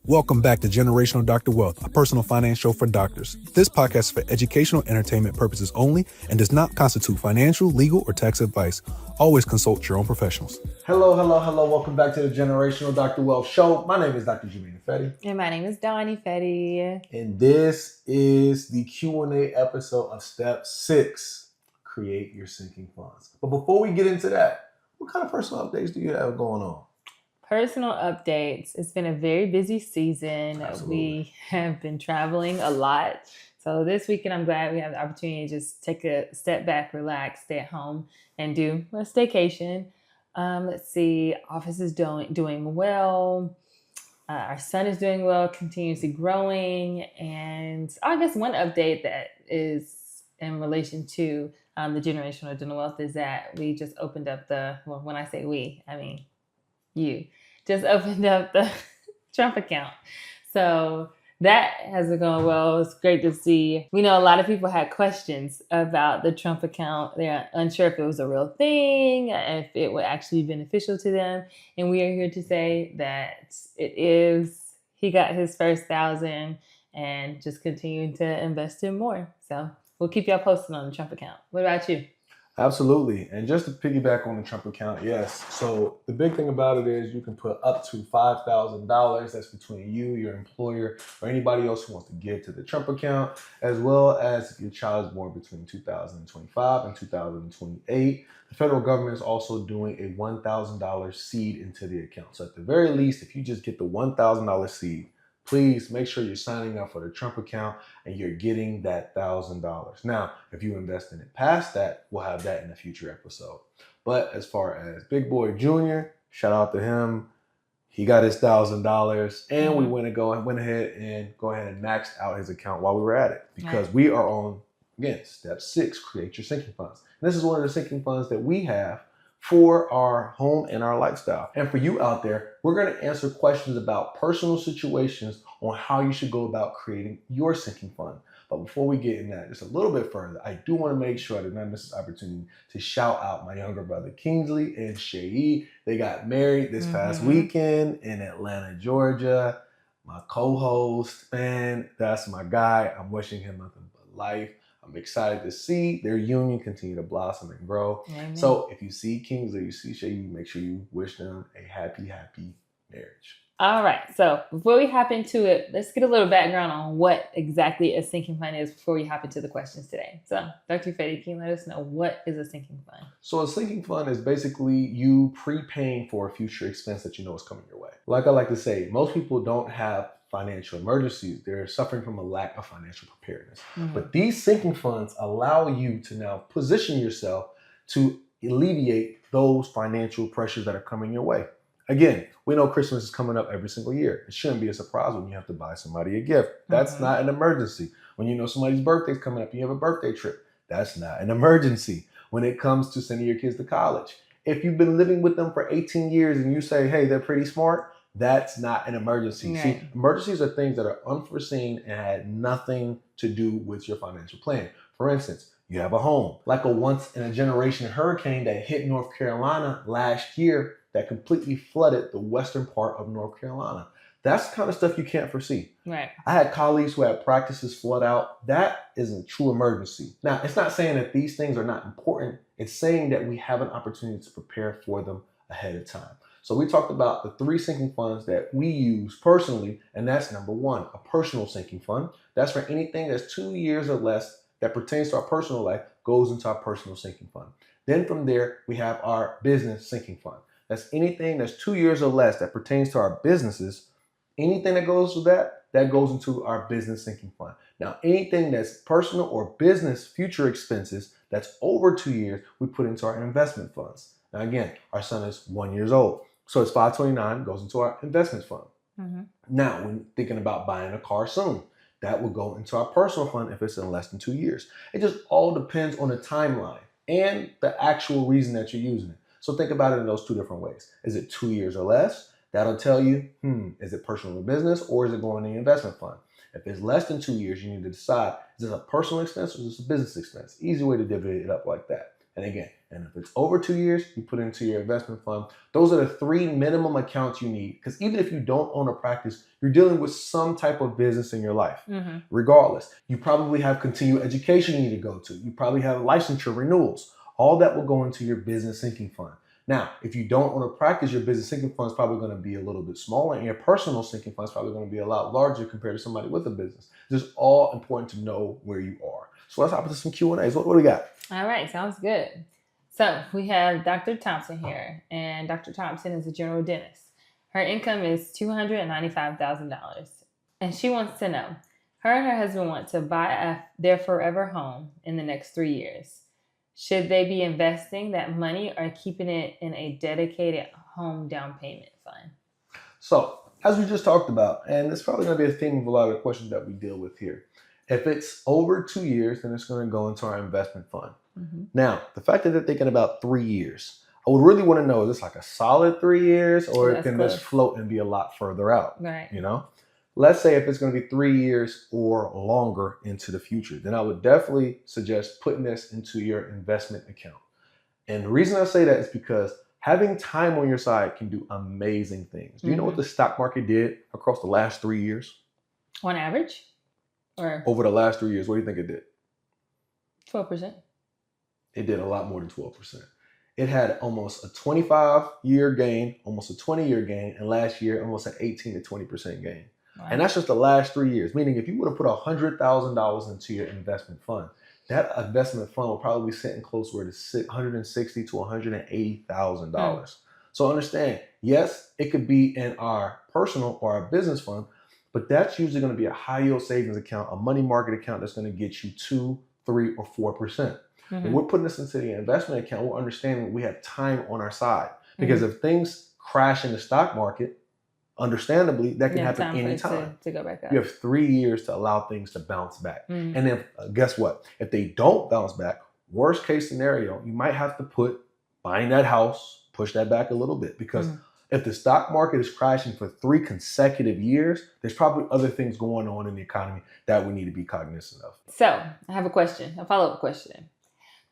Welcome back to Generational Dr. Wealth, a personal finance show for doctors. This podcast is for educational entertainment purposes only and does not constitute financial, legal, or tax advice. Always consult your own professionals. Hello. Welcome back to the Generational Dr. Wealth show. My name is Dr. Ifedi. And my name is Ifedi. And this is the Q&A episode of Step 6, Create Your Sinking Funds. But before we get into that, what kind of personal updates do you have going on? Personal updates. It's been a very busy season. Absolutely. We have been traveling a lot. So this weekend, I'm glad we have the opportunity to just take a step back, relax, stay at home, and do a staycation. Let's see. Office is doing well. Our son is doing well, continuously growing. And I guess one update that is in relation to the generational dental wealth is that we just opened up when I say we, I mean you just opened up the Trump account. So that has been going well. It's great to see. We know a lot of people had questions about the Trump account. They're unsure if it was a real thing, if it would actually be beneficial to them. And we are here to say that it is. He got his first 1,000 and just continuing to invest in more. So we'll keep y'all posted on the Trump account. What about you? Absolutely. And just to piggyback on the Trump account, yes. So the big thing about it is you can put up to $5,000. That's between you, your employer, or anybody else who wants to give to the Trump account, as well as if your child is born between 2025 and 2028. The federal government is also doing a $1,000 seed into the account. So at the very least, if you just get the $1,000 seed, please make sure you're signing up for the Trump account and you're getting that $1,000. Now, if you invest in it past that, we'll have that in a future episode. But as far as Big Boy Jr., shout out to him. He got his $1,000 and we went ahead and maxed out his account while we were at it because we are on, again, step 6, create your sinking funds. And this is one of the sinking funds that we have for our home and our lifestyle. And for you out there, we're going to answer questions about personal situations on how you should go about creating your sinking fund. But before we get in that just a little bit further, I do want to make sure I did not miss this opportunity to shout out my younger brother Kingsley and Shayi. They got married this past weekend in Atlanta, Georgia. My co-host, man, that's my guy. I'm wishing him nothing but life. I'm excited to see their union continue to blossom and grow. Amen. So if you see Kings or you see Shayi, make sure you wish them a happy marriage. All right. So before we hop into it, let's get a little background on what exactly a sinking fund is before we hop into the questions today. So Dr. Ifedi, can you let us know what is a sinking fund? So a sinking fund is basically you prepaying for a future expense that you know is coming your way. Like I like to say, most people don't have financial emergencies. They're suffering from a lack of financial preparedness. But these sinking funds allow you to now position yourself to alleviate those financial pressures that are coming your way. Again, we know Christmas is coming up every single year. It shouldn't be a surprise when you have to buy somebody a gift. That's not an emergency. When you know somebody's birthday's coming up and you have a birthday trip, that's not an emergency. When it comes to sending your kids to college, if you've been living with them for 18 years and you say, hey, they're pretty smart, that's not an emergency. Right. See, emergencies are things that are unforeseen and had nothing to do with your financial plan. For instance, you have a home, like a once-in-a-generation hurricane that hit North Carolina last year that completely flooded the western part of North Carolina. That's the kind of stuff you can't foresee. Right. I had colleagues who had practices flood out. That is a true emergency. Now, it's not saying that these things are not important. It's saying that we have an opportunity to prepare for them ahead of time. So we talked about the 3 sinking funds that we use personally, and that's number 1, a personal sinking fund. That's for anything that's 2 years or less that pertains to our personal life goes into our personal sinking fund. Then from there, we have our business sinking fund. That's anything that's 2 years or less that pertains to our businesses. Anything that goes to that goes into our business sinking fund. Now, anything that's personal or business future expenses that's over 2 years, we put into our investment funds. Now, again, our son is 1 year old. So it's 529 goes into our investment fund. Now, when thinking about buying a car soon, that will go into our personal fund if it's in less than 2 years. It just all depends on the timeline and the actual reason that you're using it. So think about it in those 2 different ways. Is it 2 years or less? That'll tell you, is it personal or business or is it going in the investment fund? If it's less than 2 years, you need to decide, is this a personal expense or is this a business expense? Easy way to divvy it up like that. And again, And if it's over 2 years, you put it into your investment fund. Those are the 3 minimum accounts you need. Because even if you don't own a practice, you're dealing with some type of business in your life. Regardless, you probably have continued education you need to go to. You probably have licensure renewals. All that will go into your business sinking fund. Now, if you don't own a practice, your business sinking fund is probably going to be a little bit smaller, and your personal sinking fund is probably going to be a lot larger compared to somebody with a business. It's just all important to know where you are. So let's hop into some Q&As. What do we got? All right, sounds good. So we have Dr. Thompson here, and Dr. Thompson is a general dentist. Her income is $295,000, and she wants to know, her and her husband want to buy their forever home in the next 3 years. Should they be investing that money or keeping it in a dedicated home down payment fund? So, as we just talked about, and it's probably going to be a theme of a lot of the questions that we deal with here. If it's over 2 years, then it's going to go into our investment fund. Now, the fact that they're thinking about 3 years, I would really want to know, is this like a solid 3 years, or can this float and be a lot further out? Right. You know, let's say if it's going to be 3 years or longer into the future, then I would definitely suggest putting this into your investment account. And the reason I say that is because having time on your side can do amazing things. Do you know what the stock market did across the last 3 years? On average? Or over the last 3 years, what do you think it did? 12%. It did a lot more than 12%. It had almost a 25-year gain, almost a 20-year gain, and last year almost an 18 to 20% gain. Wow. And that's just the last 3 years, meaning if you would have put $100,000 into your investment fund, that investment fund will probably be sitting closer to $160,000 to $180,000. So understand, yes, it could be in our personal or our business fund, but that's usually going to be a high yield savings account, a money market account that's going to get you 2, 3, or 4%. When we're putting this into the investment account, we're understanding we have time on our side. Because if things crash in the stock market, understandably, that can happen anytime. To go back up. You have 3 years to allow things to bounce back. And then guess what? If they don't bounce back, worst case scenario, you might have to put buying that house, push that back a little bit. Because if the stock market is crashing for 3 consecutive years, there's probably other things going on in the economy that we need to be cognizant of. So I have a follow-up question.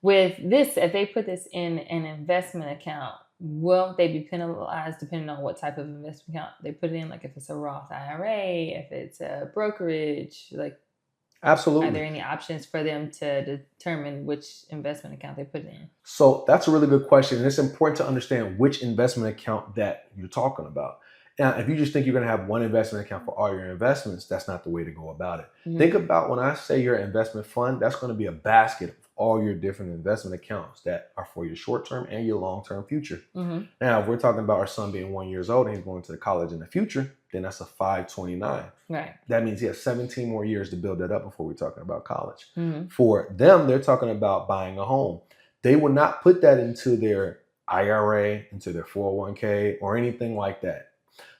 With this, if they put this in an investment account, will they be penalized depending on what type of investment account they put it in? Like if it's a Roth IRA, if it's a brokerage, like absolutely. Are there any options for them to determine which investment account they put it in? So that's a really good question. And it's important to understand which investment account that you're talking about. Now, if you just think you're going to have one investment account for all your investments, that's not the way to go about it. Think about when I say your investment fund, that's going to be a basket of all your different investment accounts that are for your short-term and your long-term future. Now, if we're talking about our son being 1 year old and he's going to college in the future, then that's a 529. Right. That means he has 17 more years to build that up before we're talking about college. For them, they're talking about buying a home. They will not put that into their IRA, into their 401k, or anything like that.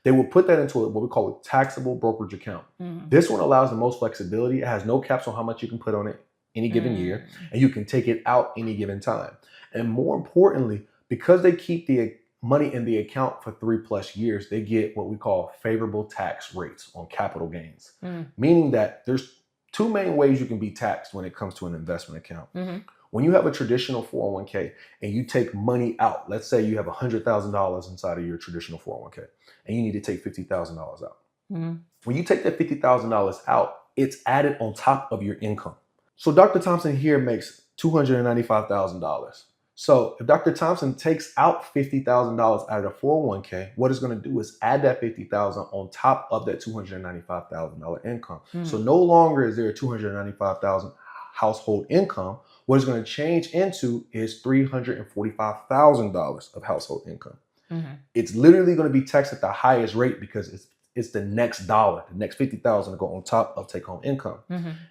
They will put that into what we call a taxable brokerage account. This one allows the most flexibility. It has no caps on how much you can put on it any given year, and you can take it out any given time. And more importantly, because they keep the money in the account for 3+ years, they get what we call favorable tax rates on capital gains, meaning that there's 2 main ways you can be taxed when it comes to an investment account. When you have a traditional 401k and you take money out, let's say you have $100,000 inside of your traditional 401k and you need to take $50,000 out. When you take that $50,000 out, it's added on top of your income. So Dr. Thompson here makes $295,000. So if Dr. Thompson takes out $50,000 out of the 401k, what it's going to do is add that $50,000 on top of that $295,000 income. So no longer is there a $295,000 household income. What it's going to change into is $345,000 of household income. It's literally going to be taxed at the highest rate because it's the next dollar, the next $50,000 to go on top of take-home income.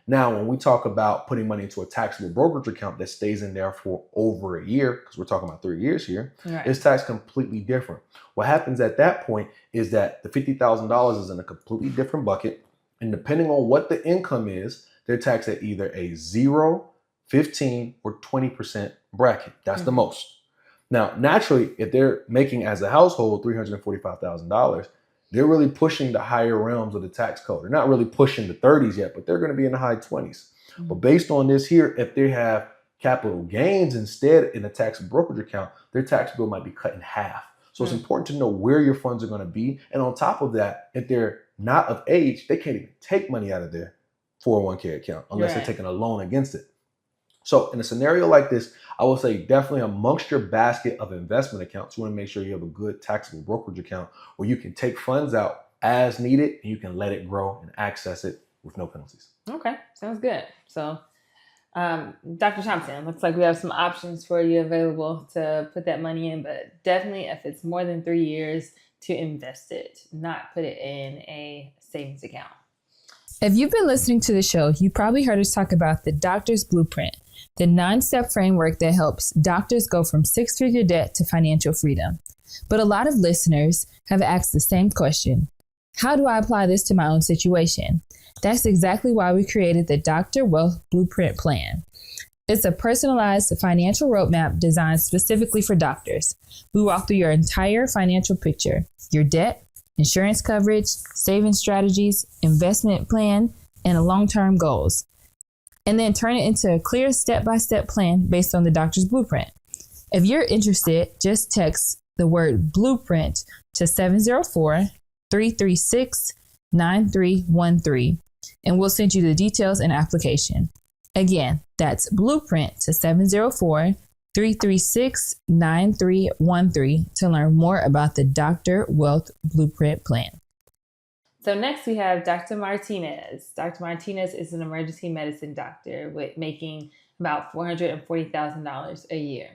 Now, when we talk about putting money into a taxable brokerage account that stays in there for over a year, because we're talking about 3 years here, it's taxed completely different. What happens at that point is that the $50,000 is in a completely different bucket, and depending on what the income is, they're taxed at either a 0, 15, or 20% bracket. That's the most. Now, naturally, if they're making as a household $345,000, they're really pushing the higher realms of the tax code. They're not really pushing the 30s yet, but they're going to be in the high 20s. But based on this here, if they have capital gains instead in a tax brokerage account, their tax bill might be cut in half. So it's important to know where your funds are going to be. And on top of that, if they're not of age, they can't even take money out of their 401k account unless they're taking a loan against it. So in a scenario like this, I will say definitely amongst your basket of investment accounts, you want to make sure you have a good taxable brokerage account where you can take funds out as needed and you can let it grow and access it with no penalties. Okay, sounds good. So, Dr. Thompson, looks like we have some options for you available to put that money in, but definitely if it's more than 3 years, to invest it, not put it in a savings account. If you've been listening to the show, you probably heard us talk about the Doctor's Blueprint, the 9-step framework that helps doctors go from 6-figure debt to financial freedom. But a lot of listeners have asked the same question. How do I apply this to my own situation? That's exactly why we created the Dr. Wealth Blueprint Plan. It's a personalized financial roadmap designed specifically for doctors. We walk through your entire financial picture, your debt, insurance coverage, saving strategies, investment plan, and long-term goals, and then turn it into a clear step-by-step plan based on the doctor's blueprint. If you're interested, just text the word blueprint to 704-336-9313, and we'll send you the details and application. Again, that's blueprint to 704-336-9313 to learn more about the Dr. Wealth Blueprint Plan. So next we have Dr. Martinez. Dr. Martinez is an emergency medicine doctor with making about $440,000 a year.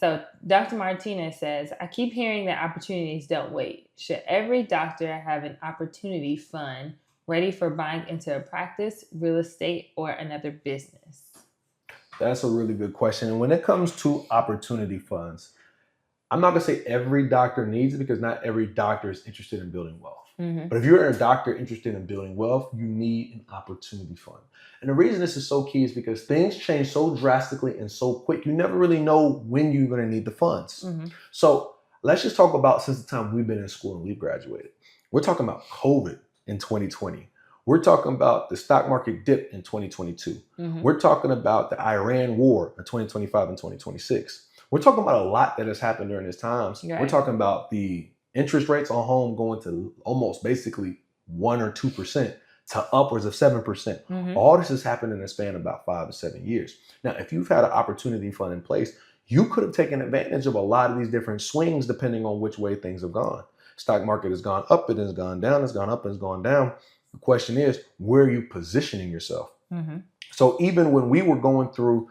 So Dr. Martinez says, I keep hearing that opportunities don't wait. Should every doctor have an opportunity fund ready for buying into a practice, real estate, or another business? That's a really good question. And when it comes to opportunity funds, I'm not going to say every doctor needs it because not every doctor is interested in building wealth. But if you're a doctor interested in building wealth, you need an opportunity fund. And the reason this is so key is because things change so drastically and so quick. You never really know when you're going to need the funds. So let's just talk about since the time we've been in school and we've graduated. We're talking about COVID in 2020. We're talking about the stock market dip in 2022. We're talking about the Iran war in 2025 and 2026. We're talking about a lot that has happened during this time. Right. We're talking about the interest rates on home going to almost basically 1 or 2% to upwards of 7%. All this has happened in a span of about 5 to 7 years. Now, if you've had an opportunity fund in place, you could have taken advantage of a lot of these different swings depending on which way things have gone. Stock market has gone up, it has gone down, it's gone up, it's gone down. The question is, where are you positioning yourself? So even when we were going through,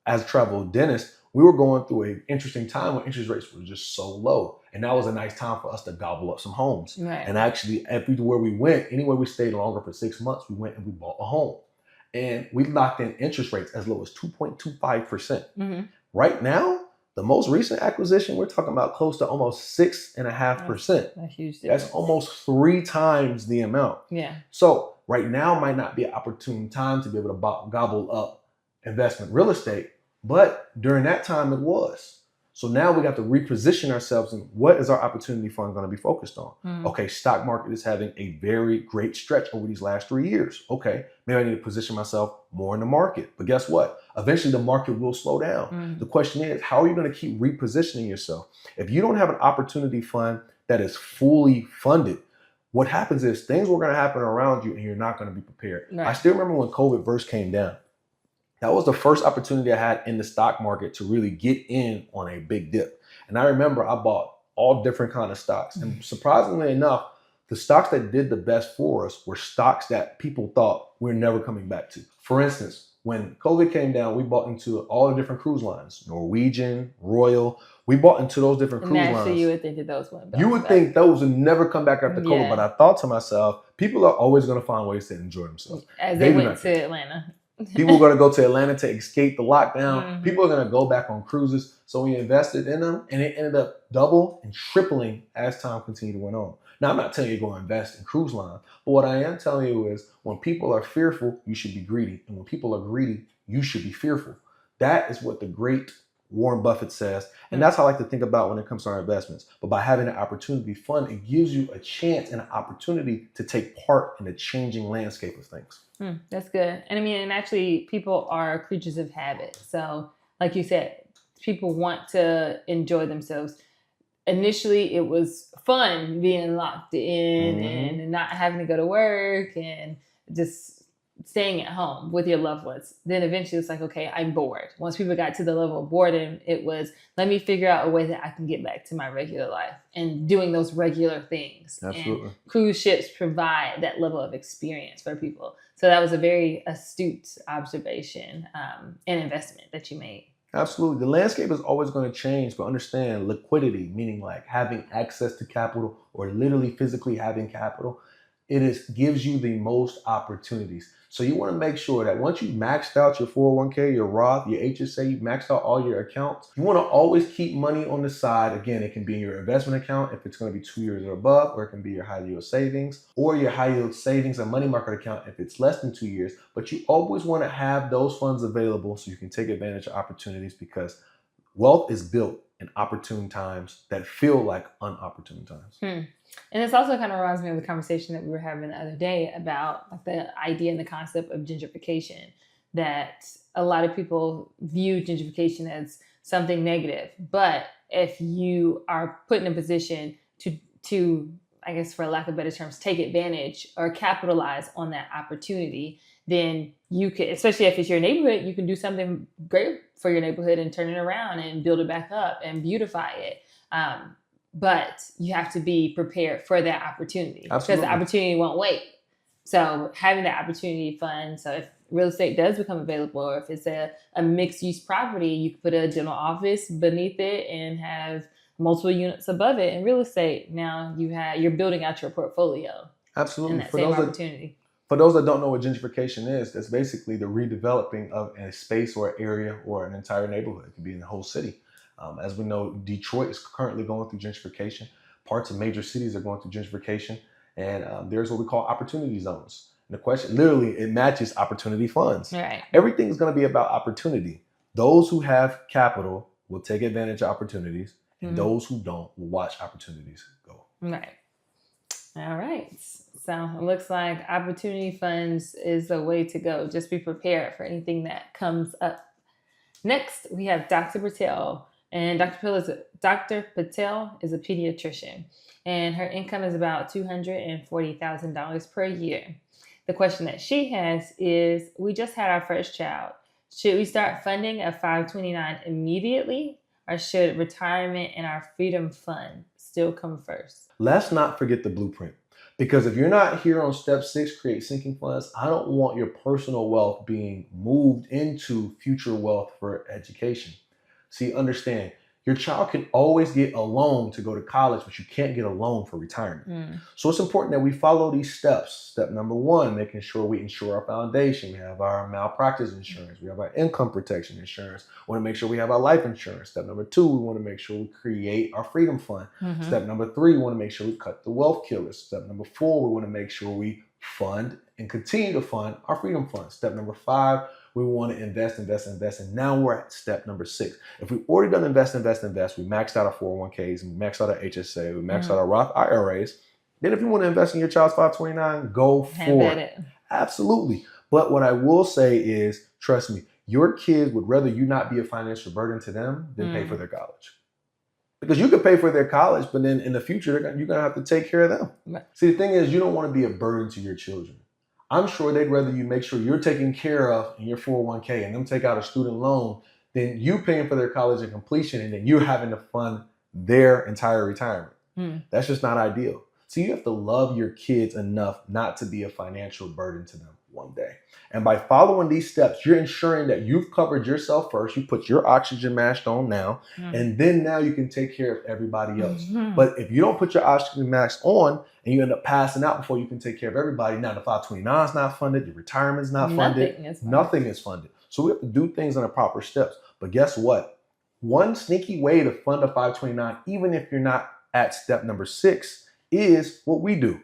as a travel dentist, we were going through an interesting time when interest rates were just so low. And that was a nice time for us to gobble up some homes. Right. And actually, everywhere we went, anywhere we stayed longer for 6 months, we went and we bought a home. And we locked in interest rates as low as 2.25%. Right now, the most recent acquisition, we're talking about close to almost 6.5%. A huge difference. That's almost 3 times the amount. Yeah. So right now might not be an opportune time to be able to gobble up investment real estate, but during that time it was. So now we got to reposition ourselves and what is our opportunity fund going to be focused on? Okay, stock market is having a very great stretch over these last 3 years. Okay, maybe I need to position myself more in the market. But guess what? Eventually the market will slow down. The question is, how are you going to keep repositioning yourself? If you don't have an opportunity fund that is fully funded, what happens is things were going to happen around you and you're not going to be prepared. Right. I still remember when COVID first came down. That was the first opportunity I had in the stock market to really get in on a big dip. And I remember I bought all different kind of stocks. And surprisingly enough, the stocks that did the best for us were stocks that people thought we're never coming back to. For instance, when COVID came down, we bought into all the different cruise lines, Norwegian, Royal. We bought into those different cruise lines. Naturally, you would think that those wouldn't. You would think those would never come back after COVID. Yeah. But I thought to myself, people are always going to find ways to enjoy themselves. As they went to Atlanta. People are going to go to Atlanta to escape the lockdown. People are going to go back on cruises. So we invested in them and it ended up double and tripling as time continued to went on. Now, I'm not telling you to go invest in cruise line, but what I am telling you is when people are fearful, you should be greedy. And when people are greedy, you should be fearful. That is what the great Warren Buffett says. And that's how I like to think about when it comes to our investments. But by having an opportunity fund, it gives you a chance and an opportunity to take part in the changing landscape of things. That's good. And I mean, and actually people are creatures of habit. So like you said, people want to enjoy themselves. Initially, it was fun being locked in and not having to go to work and just staying at home with your loved ones. Then eventually it's like, okay, I'm bored. Once people got to the level of boredom, it was, let me figure out a way that I can get back to my regular life and doing those regular things. Absolutely. And cruise ships provide that level of experience for people. So that was a very astute observation and investment that you made. Absolutely. The landscape is always going to change, but understand liquidity, meaning like having access to capital or literally physically having capital, gives you the most opportunities. So you want to make sure that once you've maxed out your 401k, your Roth, your HSA, you've maxed out all your accounts, you want to always keep money on the side. Again, it can be in your investment account if it's going to be 2 years or above, or it can be your high yield savings or your high yield savings and money market account if it's less than 2 years. But you always want to have those funds available so you can take advantage of opportunities, because wealth is built in opportune times that feel like unopportune times. And this also kind of reminds me of the conversation that we were having the other day about like the idea and the concept of gentrification, that a lot of people view gentrification as something negative. But if you are put in a position to, I guess for lack of better terms, take advantage or capitalize on that opportunity, then you could, especially if it's your neighborhood, you can do something great for your neighborhood and turn it around and build it back up and beautify it. But you have to be prepared for that opportunity. Absolutely. Because the opportunity won't wait. So having that opportunity fund, so if real estate does become available, or if it's a mixed use property, you can put a dental office beneath it and have multiple units above it in real estate. Now you're building out your portfolio. Absolutely. And that same opportunity. For those that don't know what gentrification is, that's basically the redeveloping of a space or area or an entire neighborhood. It could be in the whole city. As we know, Detroit is currently going through gentrification. Parts of major cities are going through gentrification. And there's what we call opportunity zones. And the question, literally, it matches opportunity funds. Right. Everything is going to be about opportunity. Those who have capital will take advantage of opportunities. And those who don't will watch opportunities go. Right. All right. So it looks like opportunity funds is the way to go. Just be prepared for anything that comes up. Next, we have Dr. Patel. And Dr. Patel is a pediatrician, and her income is about $240,000 per year. The question that she has is, we just had our first child. Should we start funding a 529 immediately, or should retirement and our freedom fund still come first? Let's not forget the blueprint. Because if you're not here on step 6, create sinking funds, I don't want your personal wealth being moved into future wealth for education. See, understand, your child can always get a loan to go to college, but you can't get a loan for retirement. So it's important that we follow these steps. Step number 1, making sure we insure our foundation. We have our malpractice insurance. We have our income protection insurance. We want to make sure we have our life insurance. Step number 2, we want to make sure we create our freedom fund. Step number 3, we want to make sure we cut the wealth killers. Step number 4, we want to make sure we fund and continue to fund our freedom fund. Step number 5, we want to invest. And now we're at step number 6. If we've already done invest, we maxed out our 401ks, we maxed out our HSA, we maxed out our Roth IRAs. Then if you want to invest in your child's 529, go for it. Absolutely. But what I will say is, trust me, your kids would rather you not be a financial burden to them than pay for their college. Because you could pay for their college, but then in the future, you're going to have to take care of them. Right. See, the thing is, you don't want to be a burden to your children. I'm sure they'd rather you make sure you're taken care of in your 401k and them take out a student loan than you paying for their college and completion and then you having to fund their entire retirement. That's just not ideal. So you have to love your kids enough not to be a financial burden to them one day. And by following these steps, you're ensuring that you've covered yourself first. You put your oxygen mask on now, and then now you can take care of everybody else. But if you don't put your oxygen mask on and you end up passing out before you can take care of everybody, now the 529 is not funded, your retirement is not funded, nothing is funded. So we have to do things in the proper steps. But guess what? One sneaky way to fund a 529, even if you're not at step number 6, is what we do.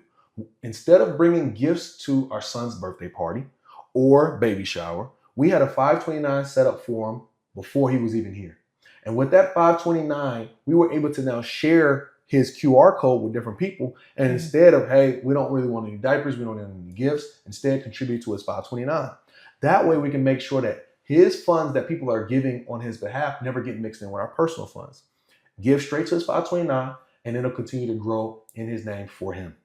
Instead of bringing gifts to our son's birthday party or baby shower, we had a 529 set up for him before he was even here. And with that 529, we were able to now share his QR code with different people. And instead of, hey, we don't really want any diapers, we don't want any gifts, instead contribute to his 529. That way we can make sure that his funds that people are giving on his behalf never get mixed in with our personal funds. Give straight to his 529, and it'll continue to grow in his name for him.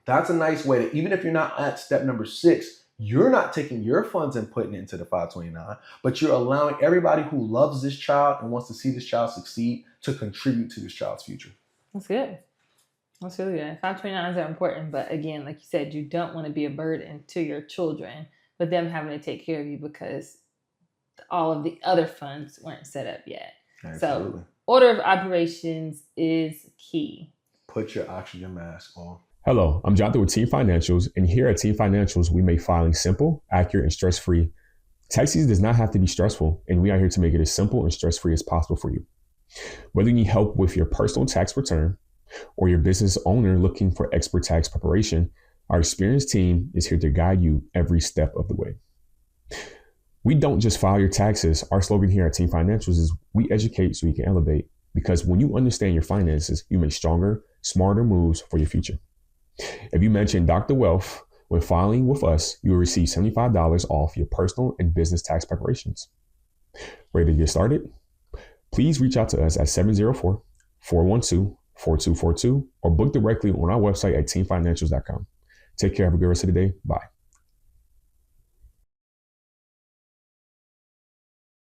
That's a nice way to, even if you're not at step number 6, you're not taking your funds and putting it into the 529, but you're allowing everybody who loves this child and wants to see this child succeed to contribute to this child's future. That's good. That's really good. 529s are important, but again, like you said, you don't want to be a burden to your children with them having to take care of you because all of the other funds weren't set up yet. Absolutely. So order of operations is key. Put your oxygen mask on. Hello, I'm Jonathan with Team Financials, and here at Team Financials, we make filing simple, accurate, and stress-free. Tax season does not have to be stressful, and we are here to make it as simple and stress-free as possible for you. Whether you need help with your personal tax return or your business owner looking for expert tax preparation, our experienced team is here to guide you every step of the way. We don't just file your taxes. Our slogan here at Team Financials is we educate so you can elevate, because when you understand your finances, you make stronger, smarter moves for your future. If you mention Dr. Wealth when filing with us, you will receive $75 off your personal and business tax preparations. Ready to get started? Please reach out to us at 704-412-4242 or book directly on our website at teamfinancials.com. Take care. Have a good rest of the day. Bye.